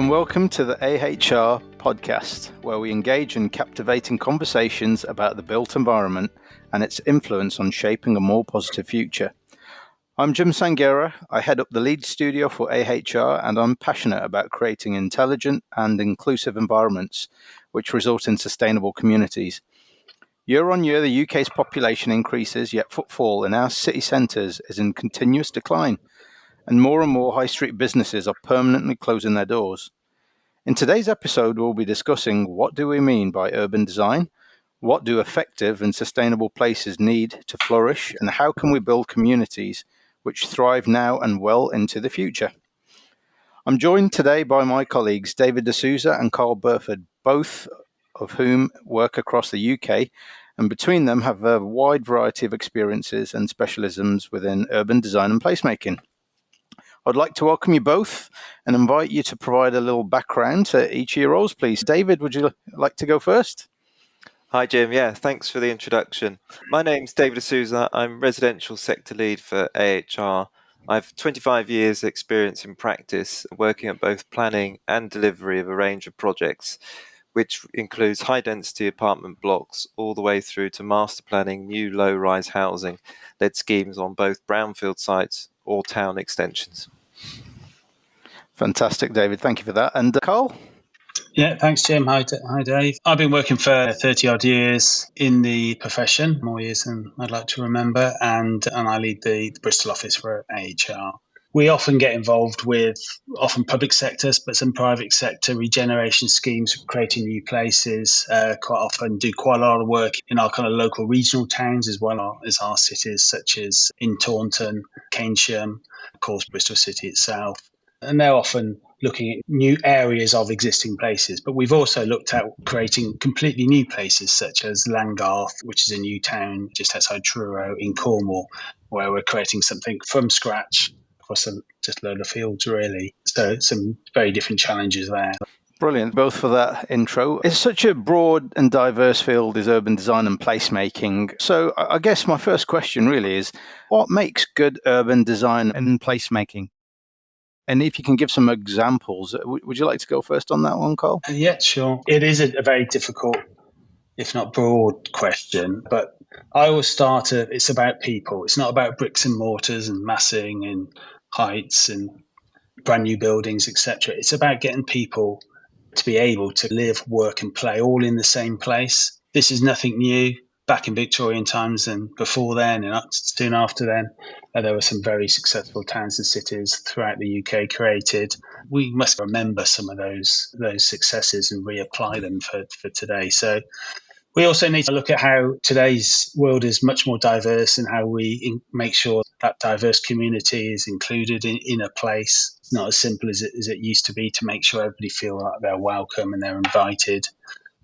and welcome to the AHR podcast, where we engage in captivating conversations about the built environment and its influence on shaping a more positive future. I'm Gurminder Sanghera. I head up the lead studio for AHR, and I'm passionate about creating intelligent and inclusive environments which result in sustainable communities. Year on year, the UK's population increases, yet footfall in our city centres is in continuous decline, and more high street businesses are permanently closing their doors. In today's episode, we'll be discussing what do we mean by urban design, what do effective and sustainable places need to flourish, and how can we build communities which thrive now and well into the future. I'm joined today by my colleagues David de Sousa and Karle Burford, both of whom work across the UK, and between them have a wide variety of experiences and specialisms within urban design and placemaking. I'd like to welcome you both and invite you to provide a little background to each of your roles, please. David, would you like to go first? Hi, Jim. Yeah, thanks for the introduction. My name's David de Sousa. I'm residential sector lead for AHR. I've 25 years experience in practice working at both planning and delivery of a range of projects, which includes high-density apartment blocks all the way through to master planning new low-rise housing-led schemes on both brownfield sites or town extensions. Fantastic, David. Thank you for that. And Karle? Yeah, thanks, Jim. Hi, Dave. I've been working for 30-odd years in the profession, more years than I'd like to remember, and I lead the Bristol office for AHR. We often get involved with often public sectors, but some private sector regeneration schemes, creating new places. Quite often do quite a lot of work in our kind of local regional towns as well as our cities, such as in Taunton, Keynsham, of course, Bristol City itself. And they're often looking at new areas of existing places. But we've also looked at creating completely new places, such as Langarth, which is a new town just outside Truro in Cornwall, where we're creating something from scratch across just a load of fields, really. So some very different challenges there. Brilliant, both for that intro. It's such a broad and diverse field is urban design and placemaking. So I guess my first question really is, what makes good urban design and placemaking? And if you can give some examples, would you like to go first on that one, Karle? Yeah, sure. It is a very difficult, if not broad, question. But I always start it's about people. It's not about bricks and mortars and massing and heights and brand new buildings, etc. It's about getting people to be able to live, work and play all in the same place. This is nothing new. Back in Victorian times and before then and soon after then, there were some very successful towns and cities throughout the UK created. We must remember some of those successes and reapply them for today. So we also need to look at how today's world is much more diverse and how we make sure that diverse community is included in a place. It's not as simple as it used to be to make sure everybody feel like they're welcome and they're invited.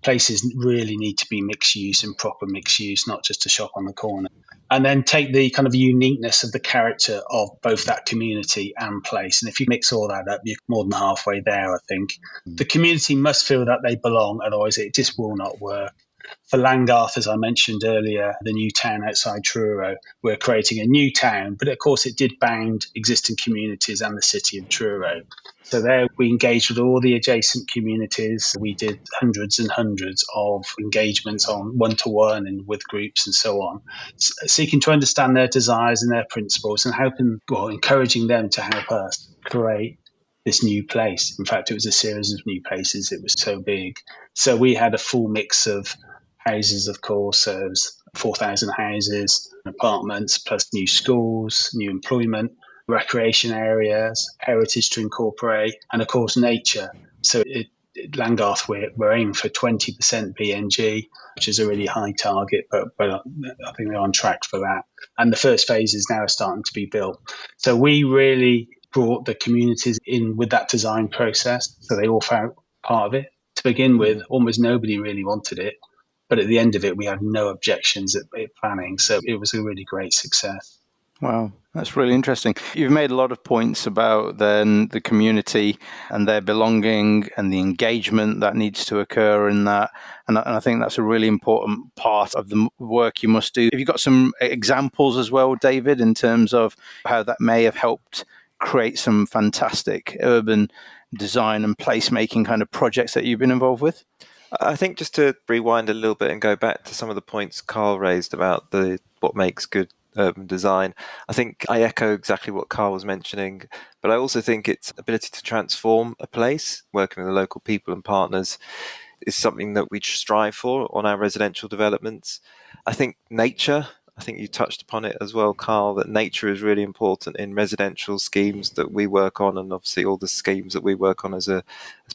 Places really need to be mixed use and proper mixed use, not just a shop on the corner. And then take the kind of uniqueness of the character of both that community and place. And if you mix all that up, you're more than halfway there, I think. The community must feel that they belong, otherwise it just will not work. For Langarth, as I mentioned earlier, the new town outside Truro, we're creating a new town, but of course it did bound existing communities and the city of Truro. So there we engaged with all the adjacent communities. We did hundreds and hundreds of engagements on one-to-one and with groups and so on, seeking to understand their desires and their principles and encouraging them to help us create this new place. In fact, it was a series of new places. It was so big. So we had a full mix of houses, of course. There was 4,000 houses, apartments, plus new schools, new employment, recreation areas, heritage to incorporate, and of course nature. So Langarth, we're aiming for 20% BNG, which is a really high target, but I think they're on track for that. And the first phase is now starting to be built. So we really brought the communities in with that design process, so they all felt part of it. To begin with, almost nobody really wanted it, but at the end of it, we had no objections at planning, so it was a really great success. Wow, that's really interesting. You've made a lot of points about then the community and their belonging and the engagement that needs to occur in that. And I think that's a really important part of the work you must do. Have you got some examples as well, David, in terms of how that may have helped create some fantastic urban design and placemaking kind of projects that you've been involved with? I think just to rewind a little bit and go back to some of the points Karle raised about what makes good urban design, I think I echo exactly what Karle was mentioning, but I also think its ability to transform a place, working with the local people and partners, is something that we strive for on our residential developments. I think you touched upon it as well, Karle, that nature is really important in residential schemes that we work on, and obviously all the schemes that we work on as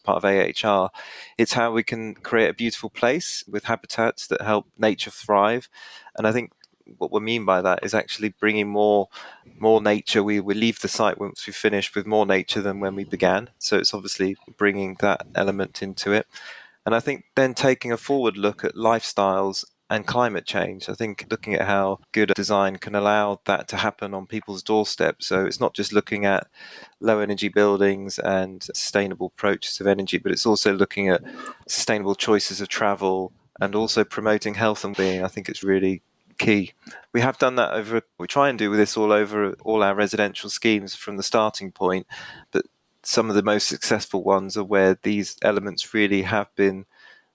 part of AHR. It's how we can create a beautiful place with habitats that help nature thrive. And I think what we mean by that is actually bringing more nature. We leave the site once we finish with more nature than when we began. So it's obviously bringing that element into it. And I think then taking a forward look at lifestyles and climate change. I think looking at how good design can allow that to happen on people's doorsteps. So it's not just looking at low energy buildings and sustainable approaches of energy, but it's also looking at sustainable choices of travel and also promoting health and being. I think it's really key. We have done that we try and do this all over all our residential schemes from the starting point, but some of the most successful ones are where these elements really have been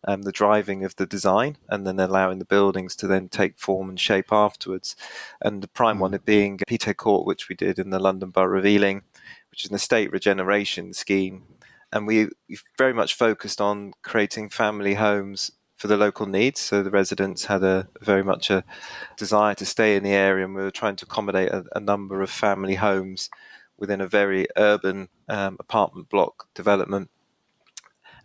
the driving of the design, and then allowing the buildings to then take form and shape afterwards. And the prime one being Peter Court, which we did in the London Borough of Ealing, which is an estate regeneration scheme. And we've very much focused on creating family homes for the local needs. So the residents had very much a desire to stay in the area, and we were trying to accommodate a number of family homes within a very urban apartment block development.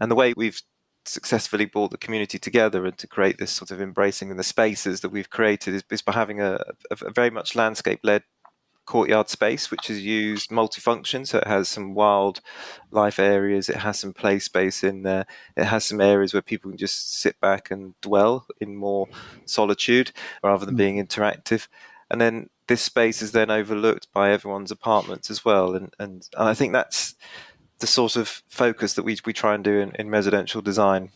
And the way we've successfully brought the community together and to create this sort of embracing in the spaces that we've created is by having a very much landscape-led courtyard space, which is used multifunction. So it has some wildlife areas, it has some play space in there, it has some areas where people can just sit back and dwell in more solitude rather than being interactive. And then this space is then overlooked by everyone's apartments as well. And I think that's the sort of focus that we try and do in residential design.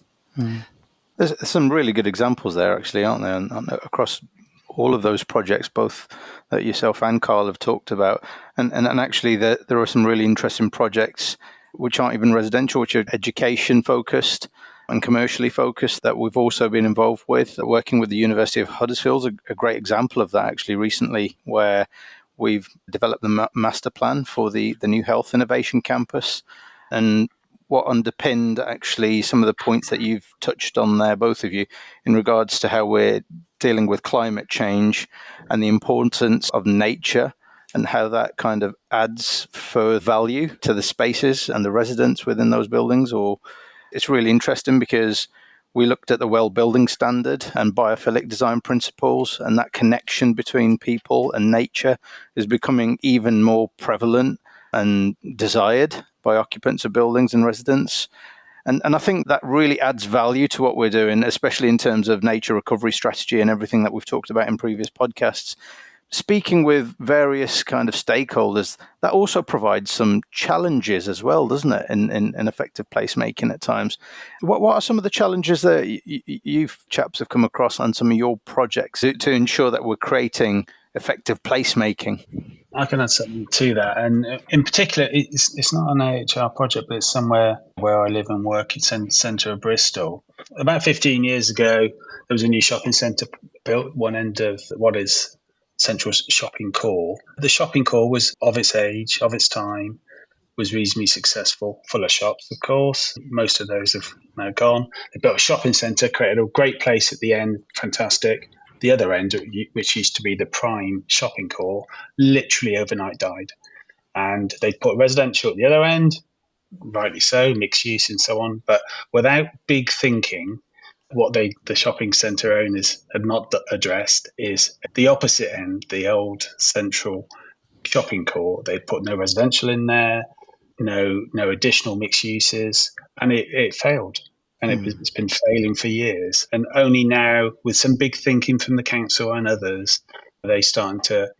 There's some really good examples there, actually, aren't there? And across all of those projects, both that yourself and Karle have talked about. And actually, there are some really interesting projects which aren't even residential, which are education focused and commercially focused, that we've also been involved with. Working with the University of Huddersfield is a great example of that, actually, recently, where we've developed the master plan for the new health innovation campus. And what underpinned actually some of the points that you've touched on there, both of you, in regards to how we're dealing with climate change and the importance of nature and how that kind of adds further value to the spaces and the residents within those buildings. Or it's really interesting because we looked at the well building standard and biophilic design principles, and that connection between people and nature is becoming even more prevalent and desired by occupants of buildings and residents. And I think that really adds value to what we're doing, especially in terms of nature recovery strategy and everything that we've talked about in previous podcasts. Speaking with various kind of stakeholders, that also provides some challenges as well, doesn't it, in effective placemaking at times. What are some of the challenges that you chaps have come across on some of your projects to ensure that we're creating effective placemaking? I can add something to that. And in particular, it's not an AHR project, but it's somewhere where I live and work. It's in the centre of Bristol. About 15 years ago, there was a new shopping centre built one end of what is Central Shopping Core. The shopping core was of its age, of its time, was reasonably successful, full of shops, of course. Most of those have now gone. They built a shopping centre, created a great place at the end, fantastic. The other end, which used to be the prime shopping core, literally overnight died. And they put residential at the other end, rightly so, mixed use and so on. But without big thinking, what the shopping centre owners had not addressed is the opposite end, the old central shopping core. They'd put no residential in there, no additional mixed uses, and it failed. And it's been failing for years. And only now, with some big thinking from the council and others, are they starting to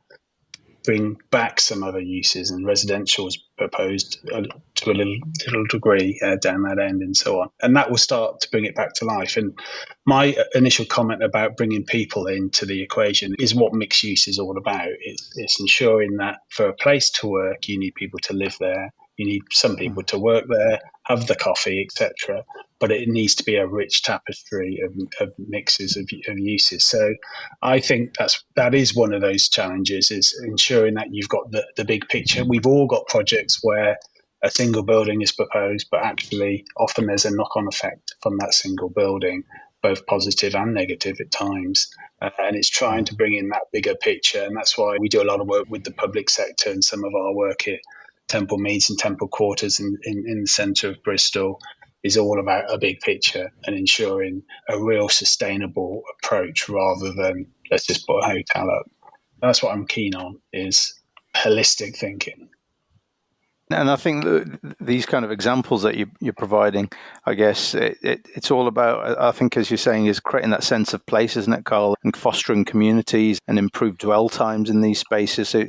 bring back some other uses, and residential was proposed to a little degree down that end and so on. And that will start to bring it back to life. And my initial comment about bringing people into the equation is what mixed use is all about. It's ensuring that for a place to work, you need people to live there. You need some people to work there, have the coffee, etc. But it needs to be a rich tapestry of mixes of uses. So I think that is one of those challenges, is ensuring that you've got the big picture. We've all got projects where a single building is proposed, but actually often there's a knock-on effect from that single building, both positive and negative at times. And it's trying to bring in that bigger picture. And that's why we do a lot of work with the public sector, and some of our work here, Temple Meads and Temple Quarters in the centre of Bristol, is all about a big picture and ensuring a real sustainable approach rather than let's just put a hotel up. That's what I'm keen on, is holistic thinking. And I think these kind of examples that you're providing, I guess it's all about, I think, as you're saying, is creating that sense of place, isn't it, Karle, and fostering communities and improved dwell times in these spaces. So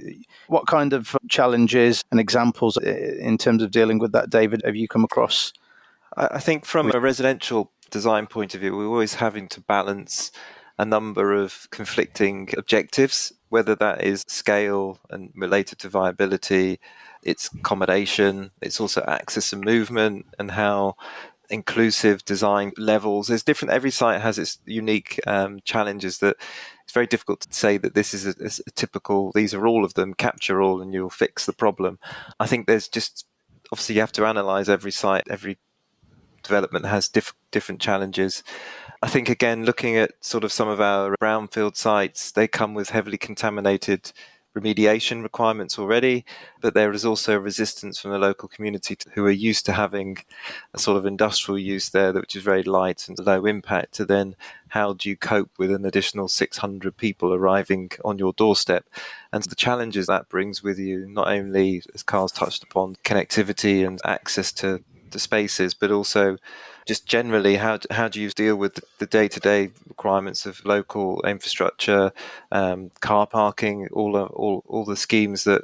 what kind of challenges and examples in terms of dealing with that, David, have you come across? I think from a residential design point of view, we're always having to balance a number of conflicting objectives, whether that is scale and related to viability, it's accommodation, it's also access and movement, and how inclusive design levels. There's different, every site has its unique challenges that it's very difficult to say that this is a typical, these are all of them, capture all and you'll fix the problem. I think there's just, obviously you have to analyse every site, every development has different challenges. I think, again, looking at sort of some of our brownfield sites, they come with heavily contaminated remediation requirements already, but there is also resistance from the local community who are used to having a sort of industrial use there, which is very light and low impact. So then how do you cope with an additional 600 people arriving on your doorstep? And the challenges that brings with you, not only, as Karle's touched upon, connectivity and access to spaces, but also just generally, how do you deal with the day-to-day requirements of local infrastructure, car parking, all the schemes that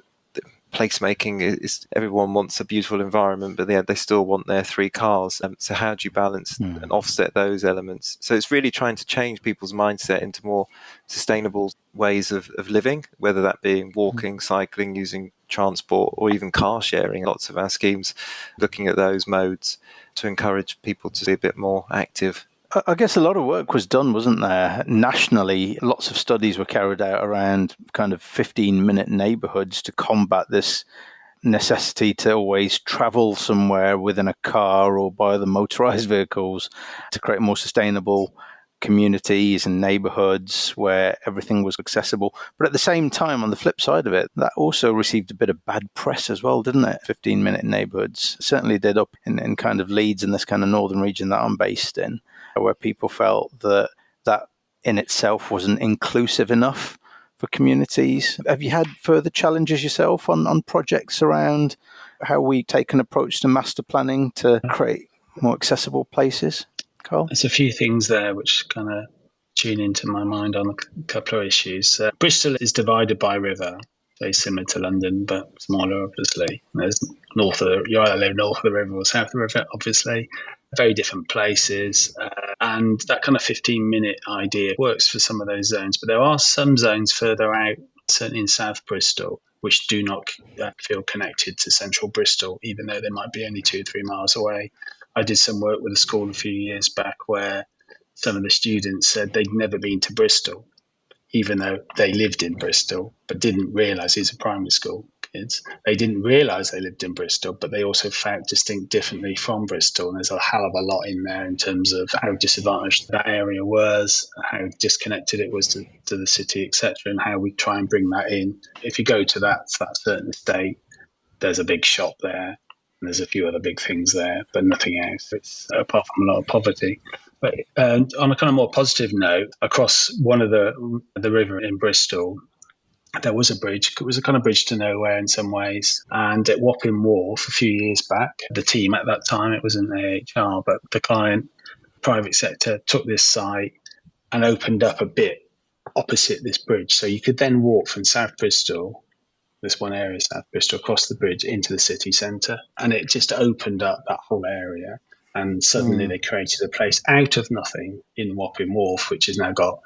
placemaking is. Everyone wants a beautiful environment, but they still want their 3 cars. So how do you balance and offset those elements? So it's really trying to change people's mindset into more sustainable ways of living, whether that being walking, cycling, using transport, or even car sharing. Lots of our schemes looking at those modes to encourage people to be a bit more active. I guess a lot of work was done, wasn't there? Nationally, lots of studies were carried out around kind of 15-minute neighbourhoods to combat this necessity to always travel somewhere within a car or by the motorised vehicles, to create more sustainable communities and neighbourhoods where everything was accessible. But at the same time, on the flip side of it, that also received a bit of bad press as well, didn't it? 15-minute neighbourhoods certainly did up in kind of Leeds and this kind of northern region that I'm based in, where people felt that in itself wasn't inclusive enough for communities. Have you had further challenges yourself on projects around how we take an approach to master planning to create more accessible places? Karle? There's a few things there which kind of tune into my mind on a couple of issues. Bristol is divided by river, very similar to London, but smaller, obviously. There's you either live north of the river or south of the river, obviously. Very different places. And that kind of 15-minute idea works for some of those zones. But there are some zones further out, certainly in South Bristol, which do not feel connected to central Bristol, even though they might be only 2 or 3 miles away. I did some work with a school a few years back where some of the students said they'd never been to Bristol, even though they lived in Bristol, but didn't realise, these are primary school kids, they didn't realise they lived in Bristol, but they also felt distinct differently from Bristol. And there's a hell of a lot in there in terms of how disadvantaged that area was, how disconnected it was to the city, etc., and how we try and bring that in. If you go to that certain estate, there's a big shop there. And there's a few other big things there, but nothing else. It's apart from a lot of poverty. But on a kind of more positive note, across one of the river in Bristol, there was a bridge. It was a kind of bridge to nowhere in some ways. And at Wapping Wharf a few years back, the team at that time, it wasn't AHR, but the client, private sector, took this site and opened up a bit opposite this bridge. So you could then walk from South Bristol this one area, South Bristol, across the bridge into the city centre. And it just opened up that whole area. And suddenly they created a place out of nothing in Wapping Wharf, which has now got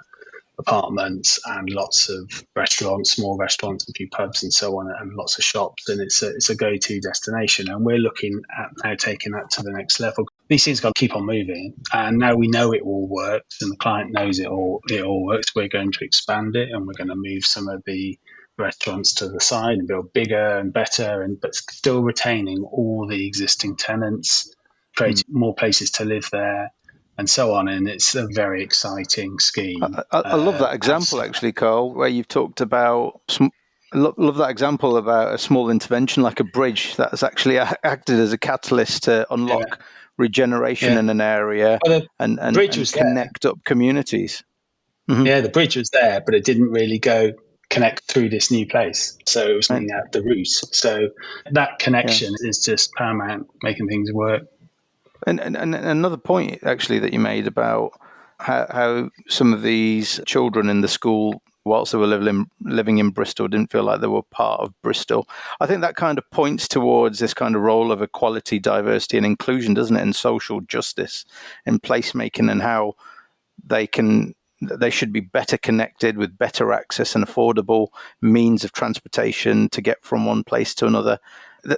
apartments and lots of restaurants, small restaurants, a few pubs and so on, and lots of shops. And it's a go-to destination. And we're looking at now taking that to the next level. These things got to keep on moving. And now we know it all works and the client knows it all works. We're going to expand it and we're going to move some of the restaurants to the side and build bigger and better, but still retaining all the existing tenants, creating more places to live there, and so on. And it's a very exciting scheme. I love that example, actually, Karle, where you've talked about. Love that example about a small intervention like a bridge that has actually acted as a catalyst to unlock regeneration in an area and connect up communities. Mm-hmm. Yeah, the bridge was there, but it didn't really connect through this new place. So it was coming out the route. So that connection is just paramount, making things work. And another point, actually, that you made about how some of these children in the school, whilst they were living in Bristol, didn't feel like they were part of Bristol. I think that kind of points towards this kind of role of equality, diversity and inclusion, doesn't it, and social justice in placemaking, and how they should be better connected with better access and affordable means of transportation to get from one place to another.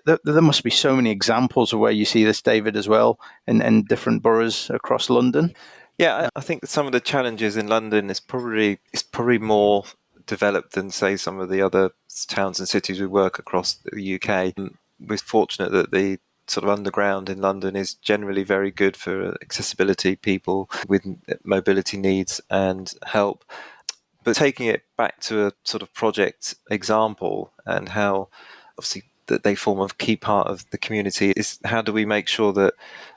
There must be so many examples of where you see this, David, as well, in different boroughs across London. Yeah, I think that some of the challenges in London is probably more developed than, say, some of the other towns and cities we work across the UK. We're fortunate that the sort of underground in London is generally very good for accessibility, people with mobility needs and help. But taking it back to a sort of project example and how obviously that they form a key part of the community is how do we make sure that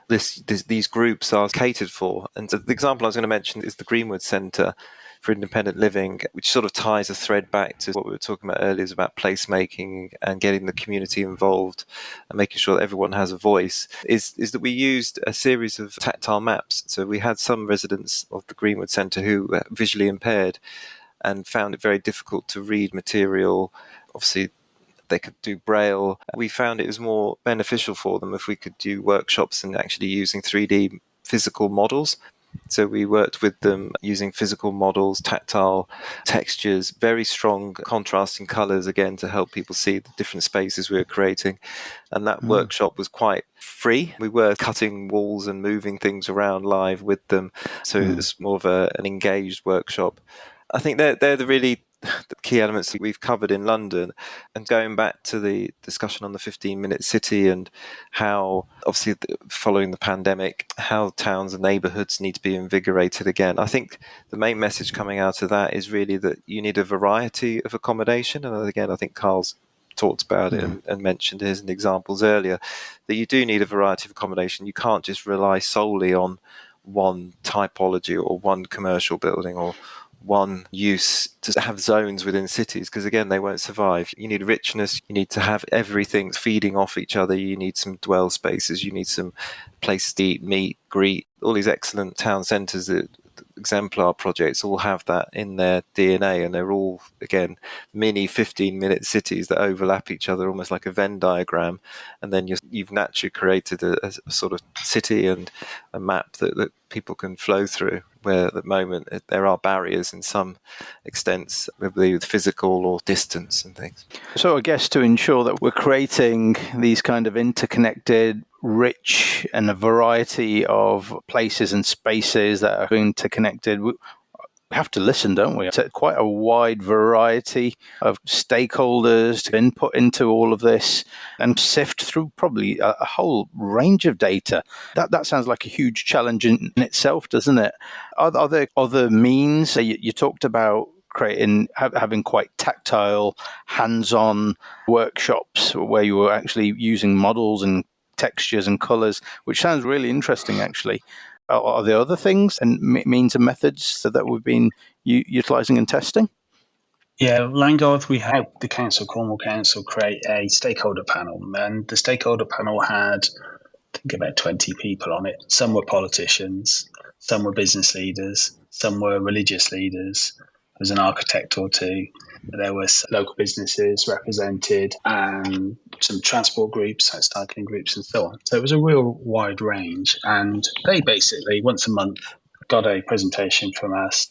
these groups are catered for? And so the example I was going to mention is the Greenwood Centre for Independent Living, which sort of ties a thread back to what we were talking about earlier, is about placemaking and getting the community involved and making sure that everyone has a voice, is that we used a series of tactile maps. So we had some residents of the Greenwood Centre who were visually impaired and found it very difficult to read material. Obviously, they could do Braille. We found it was more beneficial for them if we could do workshops and actually using 3D physical models. So we worked with them using physical models, tactile textures, very strong contrasting colours, again, to help people see the different spaces we were creating. And that workshop was quite free. We were cutting walls and moving things around live with them. So it was more of an engaged workshop. I think they're the key elements that we've covered in London. And going back to the discussion on the 15-minute city and how, obviously, following the pandemic, how towns and neighbourhoods need to be invigorated again. I think the main message coming out of that is really that you need a variety of accommodation. And again, I think Karle's talked about it and mentioned his examples earlier, that you do need a variety of accommodation. You can't just rely solely on one typology or one commercial building or one use to have zones within cities, because again, they won't survive. You need richness, you need to have everything feeding off each other, you need some dwell spaces, you need some places to eat, meet, greet. All these excellent town centres, the exemplar projects all have that in their DNA, and they're all, again, mini 15-minute cities that overlap each other almost like a Venn diagram, and then you've naturally created a sort of city and a map that people can flow through, where at the moment there are barriers in some extents, whether with physical or distance and things. So I guess to ensure that we're creating these kind of interconnected, rich and a variety of places and spaces that are interconnected, we have to listen, don't we, to quite a wide variety of stakeholders to input into all of this and sift through probably a whole range of data. That sounds like a huge challenge in itself, doesn't it? Are there other means? You talked about having quite tactile, hands-on workshops where you were actually using models and textures and colours, which sounds really interesting, actually. Are there other things and means and methods that we've been utilising and testing? Yeah, Langgarth, we had the Cornwall Council, create a stakeholder panel, and the stakeholder panel had, I think, about 20 people on it. Some were politicians, some were business leaders, some were religious leaders. There was an architect or two. There were local businesses represented and some transport groups, like cycling groups and so on. So it was a real wide range. And they basically, once a month, got a presentation from us.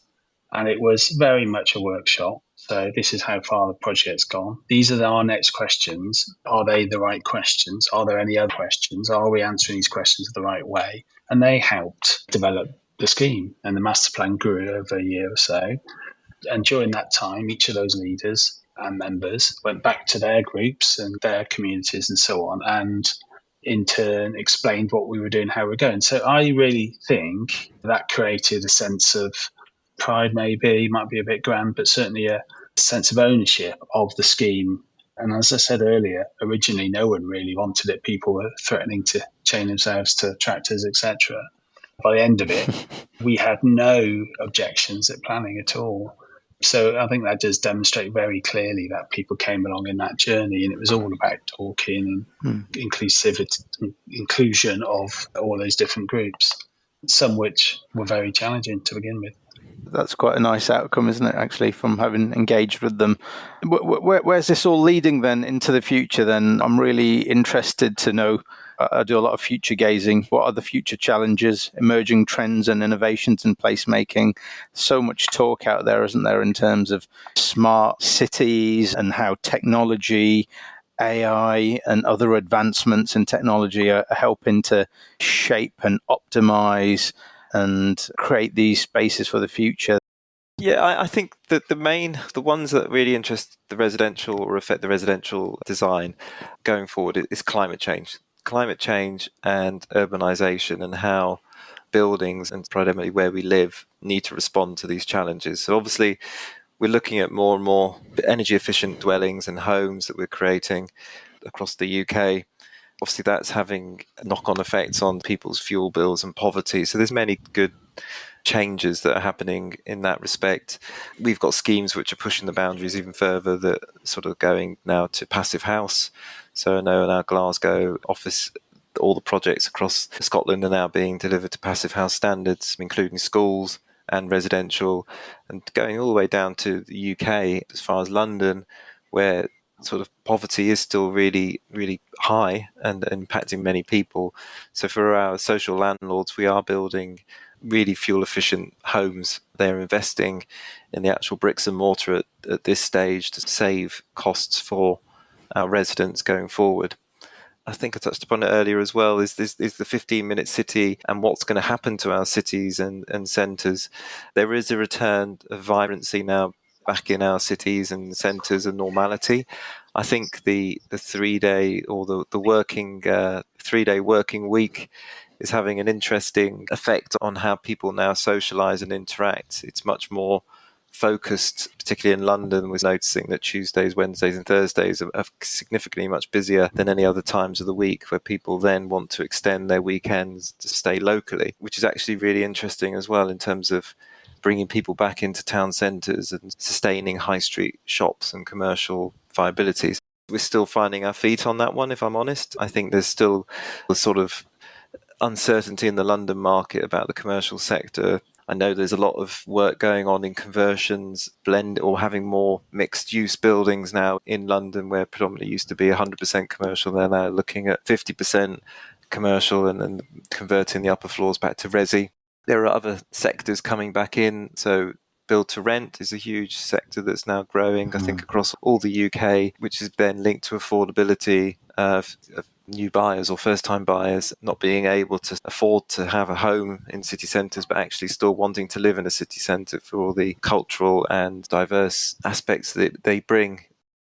And it was very much a workshop. So this is how far the project's gone. These are our next questions. Are they the right questions? Are there any other questions? Are we answering these questions the right way? And they helped develop the scheme. And the master plan grew over a year or so. And during that time, each of those leaders and members went back to their groups and their communities and so on, and in turn explained what we were doing, how we're going. So I really think that created a sense of pride, maybe, might be a bit grand, but certainly a sense of ownership of the scheme. And as I said earlier, originally no one really wanted it. People were threatening to chain themselves to tractors, etc. By the end of it, we had no objections at planning at all. So I think that does demonstrate very clearly that people came along in that journey, and it was all about talking and inclusivity, inclusion of all those different groups, some which were very challenging to begin with. That's quite a nice outcome, isn't it, actually, from having engaged with them. Where's this all leading then into the future then? I'm really interested to know. I do a lot of future gazing. What are the future challenges, emerging trends and innovations in placemaking? So much talk out there, isn't there, in terms of smart cities and how technology, AI and other advancements in technology are helping to shape and optimize and create these spaces for the future. Yeah, I think that the ones that really interest the residential or affect the residential design going forward is climate change. Climate change and urbanization, and how buildings and primarily where we live need to respond to these challenges. So obviously we're looking at more and more energy efficient dwellings and homes that we're creating across the UK. Obviously that's having knock-on effects on people's fuel bills and poverty. So there's many good changes that are happening in that respect. We've got schemes which are pushing the boundaries even further, that sort of going now to passive house. So I know in our Glasgow office, all the projects across Scotland are now being delivered to passive house standards, including schools and residential, and going all the way down to the UK as far as London, where sort of poverty is still really, really high and impacting many people. So for our social landlords, we are building really fuel efficient homes. They're investing in the actual bricks and mortar at this stage to save costs for our residents going forward. I think I touched upon it earlier as well, is the 15-minute city and what's going to happen to our cities and centres. There is a return of vibrancy now back in our cities and centres and normality. I think the 3-day or the working 3-day working week is having an interesting effect on how people now socialise and interact. It's much more focused, particularly in London. We're noticing that Tuesdays, Wednesdays and Thursdays are significantly much busier than any other times of the week, where people then want to extend their weekends to stay locally, which is actually really interesting as well in terms of bringing people back into town centres and sustaining high street shops and commercial viabilities. We're still finding our feet on that one, if I'm honest. I think there's still a sort of uncertainty in the London market about the commercial sector. I know there's a lot of work going on in conversions, blend or having more mixed use buildings now in London, where predominantly used to be 100% commercial. They're now looking at 50% commercial and then converting the upper floors back to resi. There are other sectors coming back in. So build to rent is a huge sector that's now growing, I think, across all the UK, which is then linked to affordability of new buyers or first-time buyers not being able to afford to have a home in city centres, but actually still wanting to live in a city centre for all the cultural and diverse aspects that they bring.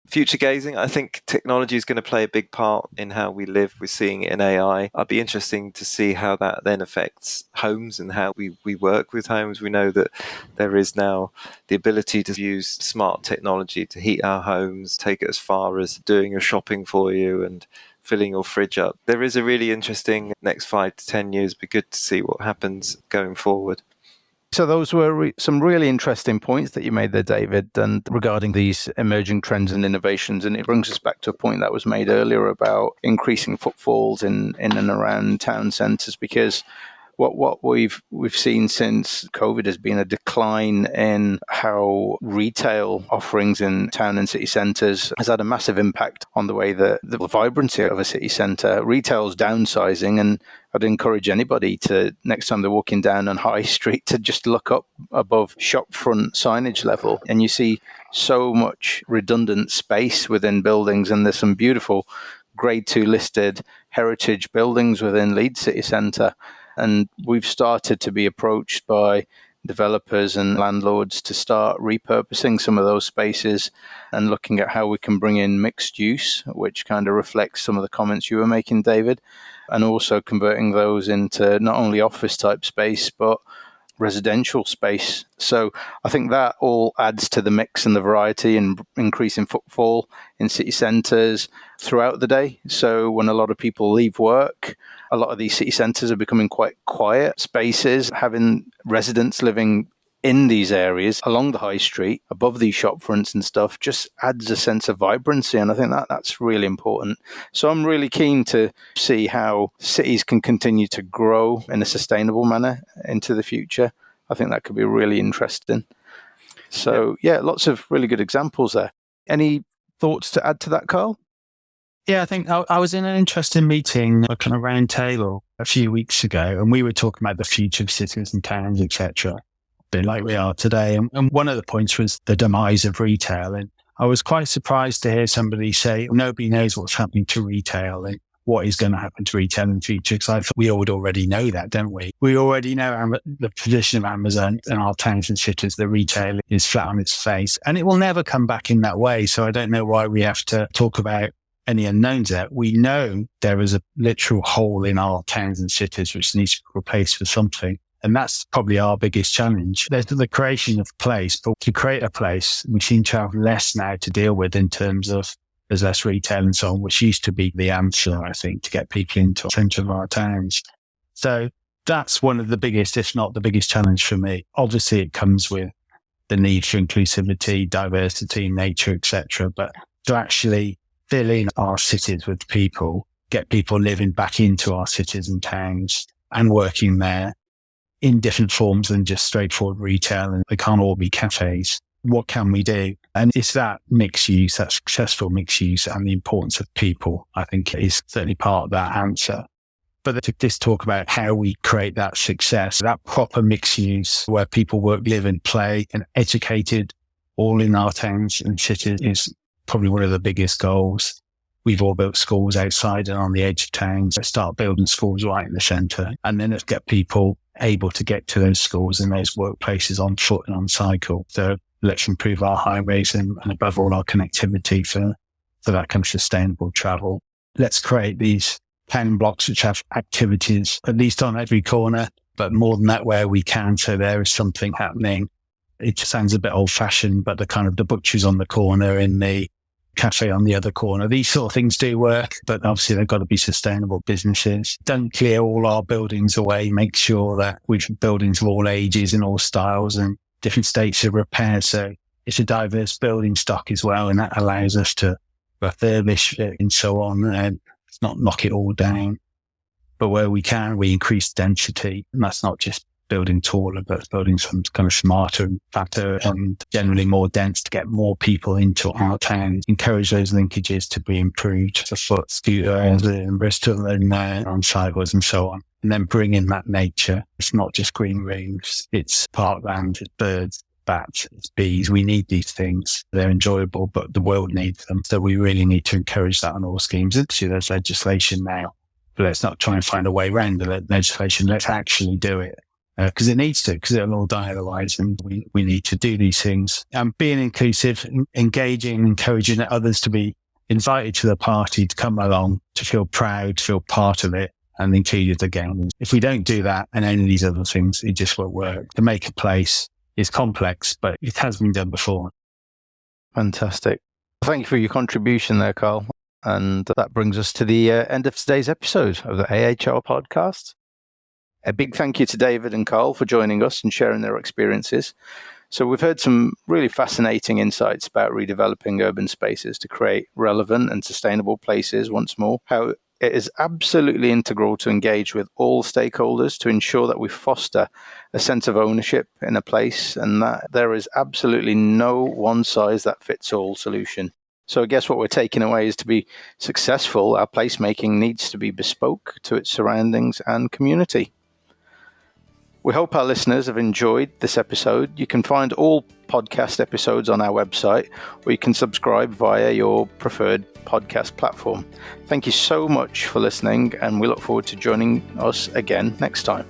Future gazing, I think technology is going to play a big part in how we live. We're seeing it in AI. It'll be interesting to see how that then affects homes and how we work with homes. We know that there is now the ability to use smart technology to heat our homes, take it as far as doing your shopping for you and filling your fridge up. There is a really interesting next 5 to 10 years. It'll be good to see what happens going forward. So those were some really interesting points that you made there, David, and regarding these emerging trends and innovations. And it brings us back to a point that was made earlier about increasing footfalls in and around town centres, because what we've seen since COVID has been a decline in how retail offerings in town and city centres has had a massive impact on the way that the vibrancy of a city centre. Retail's downsizing, and I'd encourage anybody to, next time they're walking down on High Street, to just look up above shop front signage level, and you see so much redundant space within buildings, and there's some beautiful Grade 2 listed heritage buildings within Leeds City Centre. And we've started to be approached by developers and landlords to start repurposing some of those spaces and looking at how we can bring in mixed use, which kind of reflects some of the comments you were making, David, and also converting those into not only office type space, but residential space. So I think that all adds to the mix and the variety and increasing footfall in city centres throughout the day. So when a lot of people leave work, a lot of these city centres are becoming quite quiet spaces. Having residents living in these areas along the high street, above these shop fronts and stuff, just adds a sense of vibrancy. And I think that's really important. So I'm really keen to see how cities can continue to grow in a sustainable manner into the future. I think that could be really interesting. So yeah, lots of really good examples there. Any thoughts to add to that, Karle? Yeah, I think I was in an interesting meeting, a kind of round table a few weeks ago, and we were talking about the future of cities and towns, etc., bit like we are today. And one of the points was the demise of retail. And I was quite surprised to hear somebody say, nobody knows what's happening to retail and what is going to happen to retail in the future. Because I thought we would already know that, don't we? We already know the position of Amazon in our towns and cities. The retail is flat on its face and it will never come back in that way. So I don't know why we have to talk about any unknowns there. We know there is a literal hole in our towns and cities which needs to be replaced with something. And that's probably our biggest challenge. There's the creation of place, but to create a place, we seem to have less now to deal with in terms of there's less retail and so on, which used to be the answer, I think, to get people into the centre of our towns. So that's one of the biggest, if not the biggest challenge for me. Obviously, it comes with the need for inclusivity, diversity, nature, etc. But to actually fill in our cities with people, get people living back into our cities and towns and working there in different forms than just straightforward retail, and they can't all be cafes. What can we do? And it's that mixed use, that successful mixed use, and the importance of people, I think, is certainly part of that answer. But to just talk about how we create that success, that proper mixed use where people work, live and play and educated all in our towns and cities is probably one of the biggest goals. We've all built schools outside and on the edge of towns. So start building schools right in the centre, and then let's get people able to get to those schools and those workplaces on foot and on cycle. So let's improve our highways and above all our connectivity for that kind of sustainable travel. Let's create these town blocks which have activities at least on every corner, but more than that where we can. So there is something happening. It sounds a bit old fashioned, but the butchers on the corner and the cafe on the other corner, these sort of things do work, but obviously they've got to be sustainable businesses. Don't clear all our buildings away. Make sure that we've buildings of all ages and all styles and different states of repair. So it's a diverse building stock as well, and that allows us to refurbish it and so on, and not knock it all down. But where we can, we increase density, and that's not just building taller, but building some kind of smarter and fatter and generally more dense to get more people into our towns. Encourage those linkages to be improved for foot, scooters in Bristol and on sidewalks and so on. And then bring in that nature. It's not just green roofs, it's parkland, it's birds, bats, it's bees. We need these things. They're enjoyable, but the world needs them. So we really need to encourage that on all schemes. Actually, there's legislation now, but let's not try and find a way around the legislation. Let's actually do it. Because it needs to, because it'll all die otherwise, and we need to do these things. And being inclusive, engaging, encouraging others to be invited to the party, to come along, to feel proud, to feel part of it, and included again. If we don't do that and any of these other things, it just won't work. To make a place is complex, but it has been done before. Fantastic. Thank you for your contribution there, Karle. And that brings us to the end of today's episode of the AHR podcast. A big thank you to David and Karle for joining us and sharing their experiences. So we've heard some really fascinating insights about redeveloping urban spaces to create relevant and sustainable places once more, how It is absolutely integral to engage with all stakeholders to ensure that we foster a sense of ownership in a place and that there is absolutely no one-size-that-fits-all solution. So I guess what we're taking away is to be successful, our placemaking needs to be bespoke to its surroundings and community. We hope our listeners have enjoyed this episode. You can find all podcast episodes on our website, or you can subscribe via your preferred podcast platform. Thank you so much for listening, and we look forward to joining us again next time.